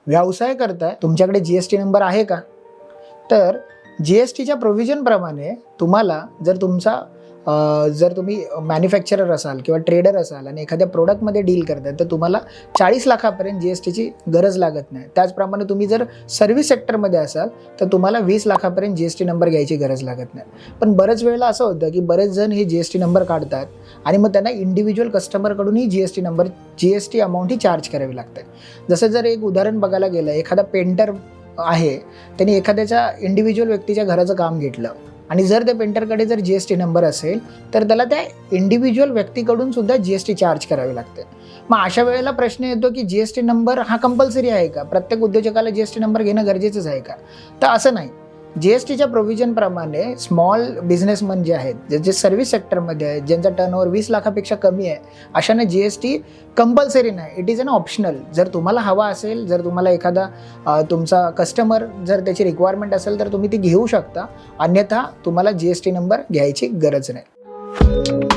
व्यवसाय करताय, तुमच्याकडे GST नंबर आहे का? तर GSTच्या प्रोव्हिजनप्रमाणे तुम्हाला जर तुम्ही मॅन्युफॅक्चरर असाल किंवा ट्रेडर असाल आणि एखाद्या प्रोडक्टमध्ये डील करताय, तर तुम्हाला 40 लाखापर्यंत GSTची गरज लागत नाही. त्याचप्रमाणे तुम्ही जर सर्व्हिस सेक्टरमध्ये असाल तर तुम्हाला 20 लाखापर्यंत GST नंबर घ्यायची गरज लागत नाही. पण बरेच वेळेला असं होतं की बरेच जण हे GST नंबर काढतात आणि मग त्यांना इंडिव्हिज्युअल कस्टमरकडूनही GST अमाऊंट ही चार्ज करावी लागते. जसं जर एक उदाहरण बघायला गेलं, एखादा पेंटर आहे, त्यांनी एखाद्याच्या इंडिव्हिज्युअल व्यक्तीच्या घराचं काम घेतलं आणि जर त्या पेंटरकडे जर GST नंबर असेल तर त्याला त्या इंडिव्हिज्युअल व्यक्तीकडून सुद्धा GST चार्ज करावी लागते. मग अशा वेळेला प्रश्न येतो की GST नंबर हा कंपल्सरी आहे का? प्रत्येक उद्योजकाला GST नंबर घेणं गरजेचंच आहे का? तर असं नाही. GSTच्या प्रोव्हिजनप्रमाणे स्मॉल बिझनेसमन जे आहेत, जे सर्व्हिस सेक्टरमध्ये आहेत, ज्यांचा टर्नओव्हर 20 लाखापेक्षा कमी आहे, अशांना GST कंपल्सरी नाही, इट इज अन ऑप्शनल. जर तुम्हाला हवा असेल, जर तुम्हाला एखादा तुमचा कस्टमर जर त्याची रिक्वायरमेंट असेल तर तुम्ही ती घेऊ शकता, अन्यथा तुम्हाला GST नंबर घ्यायची गरज नाही.